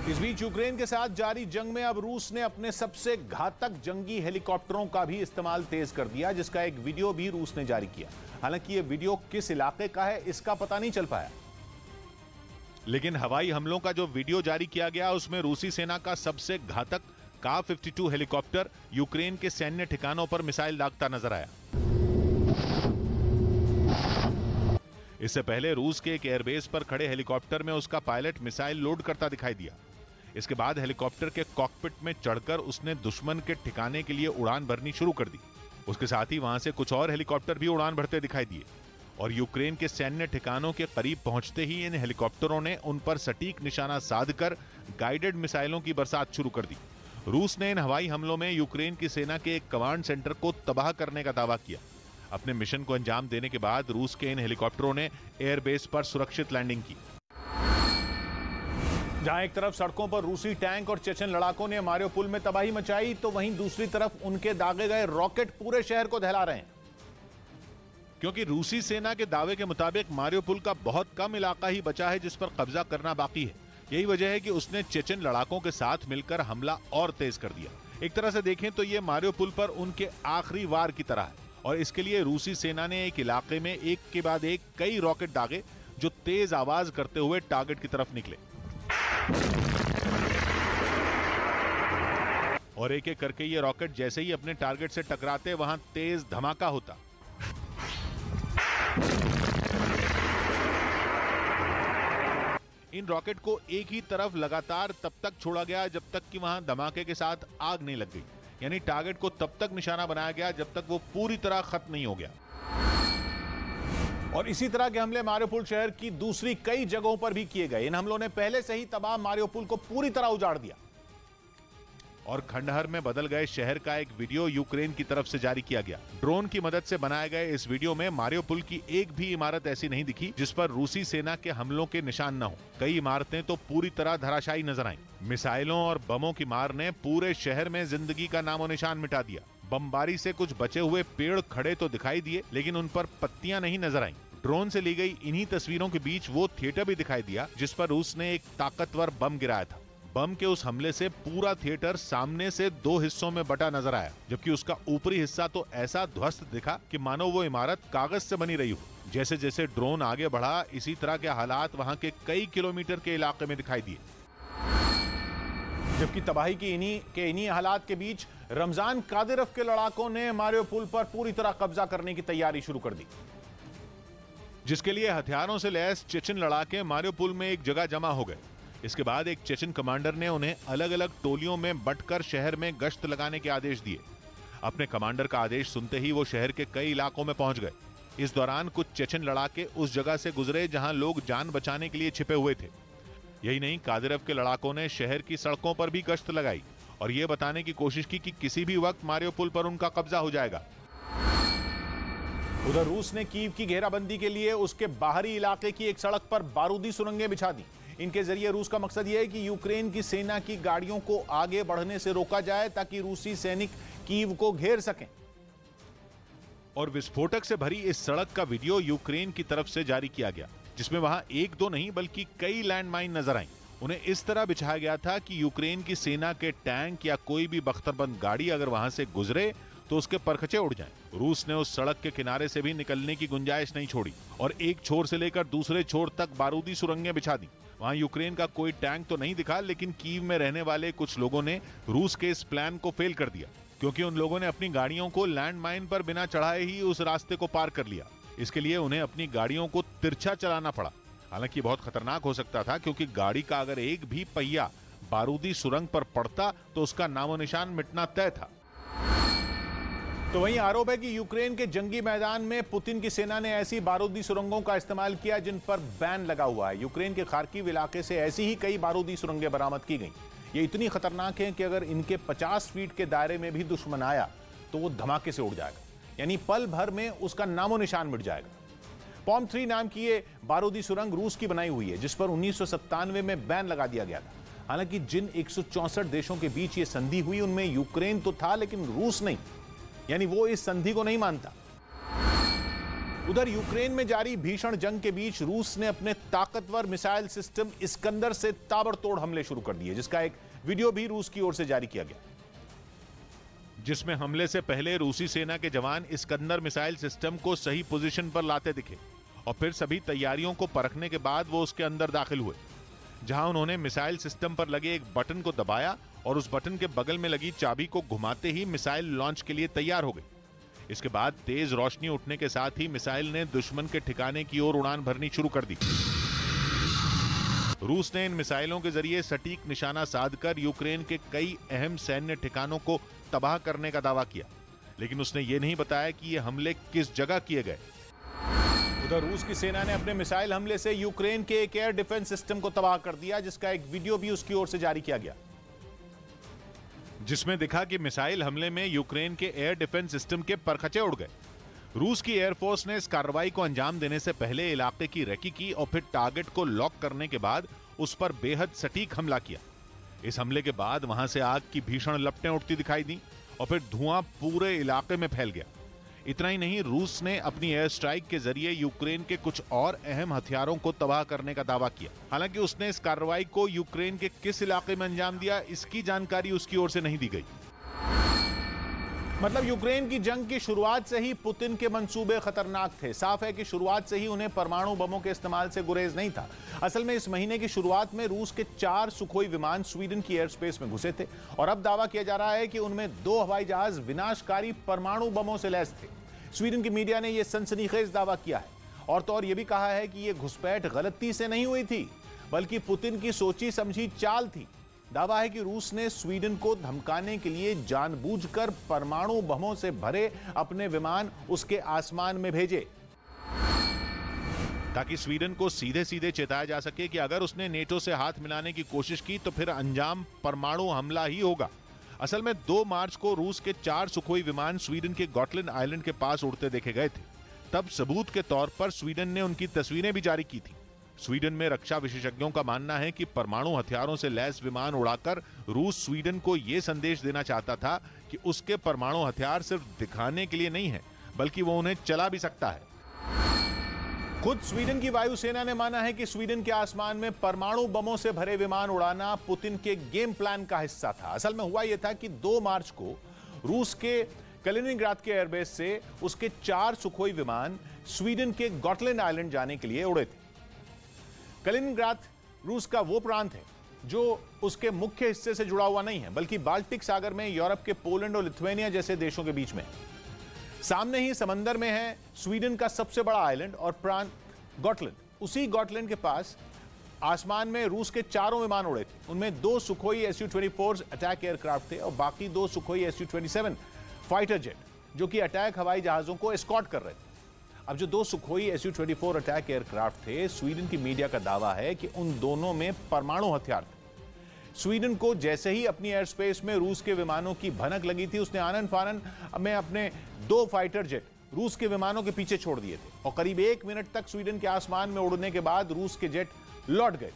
इस बीच यूक्रेन के साथ जारी जंग में अब रूस ने अपने सबसे घातक जंगी हेलीकॉप्टरों का भी इस्तेमाल तेज कर दिया, जिसका एक वीडियो भी रूस ने जारी किया। हालांकि यह वीडियो किस इलाके का है इसका पता नहीं चल पाया, लेकिन हवाई हमलों का जो वीडियो जारी किया गया उसमें रूसी सेना का सबसे घातक का-52 हेलीकॉप्टर यूक्रेन के सैन्य ठिकानों पर मिसाइल दागता नजर आया। इससे पहले रूस के एक एयरबेस पर खड़े हेलीकॉप्टर में उसका पायलट मिसाइल लोड करता दिखाई दिया। इसके बाद हेलीकॉप्टर के कॉकपिट में चढ़कर उसने दुश्मन के ठिकाने के लिए उड़ान भरनी शुरू कर दी। उसके साथ ही वहां से कुछ और हेलीकॉप्टर भी उड़ान भरते दिखाई दिए और यूक्रेन के सैन्य ठिकानों के करीब पहुंचते ही इन हेलीकॉप्टरों ने उन पर सटीक निशाना साधकर गाइडेड मिसाइलों की बरसात शुरू कर दी। रूस ने इन हवाई हमलों में यूक्रेन की सेना के एक कमांड सेंटर को तबाह करने का दावा किया। अपने मिशन को अंजाम देने के बाद रूस के इन हेलीकॉप्टरों ने एयरबेस पर सुरक्षित लैंडिंग की। जहां एक तरफ सड़कों पर रूसी टैंक और चेचन लड़ाकों ने मारियोपोल में तबाही मचाई, तो वहीं दूसरी तरफ उनके दागे गए रॉकेट पूरे शहर को दहला रहे हैं। क्योंकि रूसी सेना के दावे के मुताबिक मारियोपोल का बहुत कम इलाका ही बचा है जिस पर कब्जा करना बाकी है। यही वजह है कि उसने चेचन लड़ाकों के साथ मिलकर हमला और तेज कर दिया। एक तरह से देखें तो यह मारियोपोल पर उनके आखिरी वार की तरह है और इसके लिए रूसी सेना ने एक इलाके में एक के बाद एक कई रॉकेट दागे जो तेज आवाज करते हुए टारगेट की तरफ निकले और एक एक करके ये रॉकेट जैसे ही अपने टारगेट से टकराते वहां तेज धमाका होता। इन रॉकेट को एक ही तरफ लगातार तब तक छोड़ा गया जब तक कि वहां धमाके के साथ आग नहीं लग गई, यानी टारगेट को तब तक निशाना बनाया गया जब तक वो पूरी तरह खत्म नहीं हो गया। और इसी तरह के हमले मारियोपोल शहर की दूसरी कई जगहों पर भी किए गए। इन हमलों ने पहले से ही तबाह मारियोपोल को पूरी तरह उजाड़ दिया और खंडहर में बदल गए शहर का एक वीडियो यूक्रेन की तरफ से जारी किया गया। ड्रोन की मदद से बनाए गए इस वीडियो में मारियोपोल की एक भी इमारत ऐसी नहीं दिखी जिस पर रूसी सेना के हमलों के निशान न हो। कई इमारतें तो पूरी तरह धराशायी नजर आईं। मिसाइलों और बमों की मार ने पूरे शहर में जिंदगी का नामो निशान मिटा दिया। बमबारी से कुछ बचे हुए पेड़ खड़े तो दिखाई दिए, लेकिन उन पर पत्तियां नहीं नजर आईं। ड्रोन से ली गई इन्हीं तस्वीरों के बीच वो थिएटर भी दिखाई दिया जिस पर रूस ने एक ताकतवर बम गिराया था। बम के उस हमले से पूरा थिएटर सामने से दो हिस्सों में बटा नजर आया, जबकि उसका ऊपरी हिस्सा तो ऐसा ध्वस्त दिखा कि मानो वो इमारत कागज से बनी रही हो। जैसे जैसे ड्रोन आगे बढ़ा, इसी तरह के हालात वहां के कई किलोमीटर के इलाके में दिखाई दिए। जबकि तबाही की इन्हीं हालात के बीच रमजान कादिरोव के लड़ाकों ने मारियोपोल पर पूरी तरह कब्जा करने की तैयारी शुरू कर दी, जिसके लिए हथियारों से लैस चेचन लड़ाके मारियोपोल में एक जगह जमा हो गए। इसके बाद एक चेचन कमांडर ने उन्हें अलग अलग टोलियों में बंटकर शहर में गश्त लगाने के आदेश दिए। अपने कमांडर का आदेश सुनते ही वो शहर के कई इलाकों में पहुंच गए। इस दौरान कुछ चेचन लड़ाके उस जगह से गुजरे जहां लोग जान बचाने के लिए छिपे हुए थे। यही नहीं, कादिरोव के लड़ाकों ने शहर की सड़कों पर भी गश्त लगाई और ये बताने की कोशिश की कि किसी भी वक्त मारियोपोल पर उनका कब्जा हो जाएगा। उधर रूस ने कीव की घेराबंदी के लिए उसके बाहरी इलाके की एक सड़क पर बारूदी सुरंगें बिछा दी। इनके जरिए रूस का मकसद यह है कि यूक्रेन की सेना की गाड़ियों को आगे बढ़ने से रोका जाए ताकि रूसी सैनिक कीव को घेर सकें। और विस्फोटक से भरी इस सड़क का वीडियो यूक्रेन की तरफ से जारी किया गया, जिसमें वहां एक दो नहीं बल्कि कई लैंडमाइन नजर आईं। उन्हें इस तरह बिछाया गया था कि यूक्रेन की सेना के टैंक या कोई भी बख्तरबंद गाड़ी अगर वहां से गुजरे तो उसके परखचे उड़ जाएं। रूस ने उस सड़क के किनारे से भी निकलने की गुंजाइश नहीं छोड़ी और एक छोर से लेकर दूसरे छोर तक बारूदी सुरंगें बिछा दी। वहां यूक्रेन का कोई टैंक तो नहीं दिखा, लेकिन कीव में रहने वाले कुछ लोगों ने रूस के इस प्लान को फेल कर दिया, क्योंकि उन लोगों ने अपनी गाड़ियों को लैंडमाइन पर बिना चढ़ाए ही उस रास्ते को पार कर लिया। इसके लिए उन्हें अपनी गाड़ियों को तिरछा चलाना पड़ा। हालांकि बहुत खतरनाक हो सकता था, क्योंकि गाड़ी का अगर एक भी पहिया बारूदी सुरंग पर पड़ता तो उसका नामो निशान मिटना तय था। तो वहीं आरोप है कि यूक्रेन के जंगी मैदान में पुतिन की सेना ने ऐसी बारूदी सुरंगों का इस्तेमाल किया जिन पर बैन लगा हुआ है। यूक्रेन के खार्किव इलाके से ऐसी ही कई बारूदी सुरंगें बरामद की गई। ये इतनी खतरनाक हैं कि अगर इनके 50 फीट के दायरे में भी दुश्मन आया तो वो धमाके से उड़ जाएगा, यानी पल भर में उसका नामो निशान मिट जाएगा। पॉम 3 नाम की ये बारूदी सुरंग रूस की बनाई हुई है, जिस पर 1997 में बैन लगा दिया गया था। हालांकि जिन 164 देशों के बीच ये संधि हुई उनमें यूक्रेन तो था, लेकिन रूस नहीं, यानी वो इस संधि को नहीं मानता। उधर यूक्रेन में जारी भीषण जंग के बीच रूस ने अपने ताकतवर मिसाइल सिस्टम इस्कंदर से ताबड़तोड़ हमले शुरू कर दिए, जिसका एक वीडियो भी रूस की ओर से जारी किया गया, जिसमें हमले से पहले रूसी सेना के जवान इस्कंदर मिसाइल सिस्टम को सही पोजीशन पर लाते दिखे और फिर सभी तैयारियों को परखने के बाद वो उसके अंदर दाखिल हुए, जहां उन्होंने मिसाइल सिस्टम पर लगे एक बटन को दबाया और उस बटन के बगल में लगी चाबी को घुमाते ही मिसाइल लॉन्च के लिए तैयार हो गई। इसके बाद तेज रोशनी उठने के साथ ही मिसाइल ने दुश्मन के ठिकाने की ओर उड़ान भरनी शुरू कर दी। रूस ने इन मिसाइलों के जरिए सटीक निशाना साधकर यूक्रेन के कई अहम सैन्य ठिकानों को तबाह करने का दावा किया, लेकिन उसने ये नहीं बताया कि ये हमले किस जगह किए गए। उधर रूस की सेना ने अपने मिसाइल हमले से यूक्रेन के एक एयर डिफेंस सिस्टम को तबाह कर दिया, जिसका एक वीडियो भी उसकी ओर से जारी किया गया, जिसमें दिखा कि मिसाइल हमले में यूक्रेन के एयर डिफेंस सिस्टम के परखचे उड़ गए। रूस की एयरफोर्स ने इस कार्रवाई को अंजाम देने से पहले इलाके की रेकी की और फिर टारगेट को लॉक करने के बाद उस पर बेहद सटीक हमला किया। इस हमले के बाद वहां से आग की भीषण लपटें उठती दिखाई दी और फिर धुआं पूरे इलाके में फैल गया। इतना ही नहीं, रूस ने अपनी एयर स्ट्राइक के जरिए यूक्रेन के कुछ और अहम हथियारों को तबाह करने का दावा किया। हालांकि उसने इस कार्रवाई को यूक्रेन के किस इलाके में अंजाम दिया, इसकी जानकारी उसकी ओर से नहीं दी गई। मतलब यूक्रेन की जंग की शुरुआत से ही पुतिन के मंसूबे खतरनाक थे। साफ है कि शुरुआत से ही उन्हें परमाणु बमों के इस्तेमाल से गुरेज नहीं था। असल में इस महीने की शुरुआत में रूस के 4 सुखोई विमान स्वीडन की एयर स्पेस में घुसे थे और अब दावा किया जा रहा है कि उनमें 2 हवाई जहाज विनाशकारी परमाणु बमों से लैस थे। स्वीडन की मीडिया ने यह सनसनीखेज दावा किया है और तो और यह भी कहा है कि यह घुसपैठ गलती से नहीं हुई थी, बल्कि पुतिन की सोची समझी चाल थी। दावा है कि रूस ने स्वीडन को धमकाने के लिए जानबूझकर परमाणु बमों से भरे अपने विमान उसके आसमान में भेजे, ताकि स्वीडन को सीधे सीधे चेताया जा सके कि अगर उसने नेटो से हाथ मिलाने की कोशिश की तो फिर अंजाम परमाणु हमला ही होगा। असल में 2 मार्च को रूस के 4 सुखोई विमान स्वीडन के गॉटलैंड आइलैंड के पास उड़ते देखे गए थे। तब सबूत के तौर पर स्वीडन ने उनकी तस्वीरें भी जारी की थी। स्वीडन में रक्षा विशेषज्ञों का मानना है कि परमाणु हथियारों से लैस विमान उड़ाकर रूस स्वीडन को यह संदेश देना चाहता था कि उसके परमाणु हथियार सिर्फ दिखाने के लिए नहीं है, बल्कि वो उन्हें चला भी सकता है। खुद स्वीडन की वायुसेना ने माना है कि स्वीडन के आसमान में परमाणु बमों से भरे विमान उड़ाना पुतिन के गेम प्लान का हिस्सा था। असल में हुआ यह था कि 2 मार्च को रूस के कलिनिंग्राद के एयरबेस से उसके 4 सुखोई विमान स्वीडन के गॉटलैंड आइलैंड जाने के लिए उड़े थे। कलिनिंग्राद रूस का वो प्रांत है जो उसके मुख्य हिस्से से जुड़ा हुआ नहीं है, बल्कि बाल्टिक सागर में यूरोप के पोलैंड और लिथुआनिया जैसे देशों के बीच में। सामने ही समंदर में है स्वीडन का सबसे बड़ा आइलैंड और प्रांत गॉटलैंड। उसी गॉटलैंड के पास आसमान में रूस के 4 विमान उड़े थे। उनमें 2 सुखोई Su-24 अटैक एयरक्राफ्ट थे और बाकी 2 सुखोई Su-27 फाइटर जेट, जो कि अटैक हवाई जहाजों को एस्कॉर्ट कर रहे थे। अब जो 2 सुखोई Su-24 अटैक एयरक्राफ्ट थे, स्वीडन की मीडिया का दावा है कि उन दोनों में परमाणु हथियार थे। स्वीडन को जैसे ही अपनी एयर स्पेस में रूस के विमानों की भनक लगी थी, उसने आनन फानन में अपने 2 फाइटर जेट रूस के विमानों के पीछे छोड़ दिए थे और करीब 1 मिनट तक स्वीडन के आसमान में उड़ने के बाद रूस के जेट लौट गए।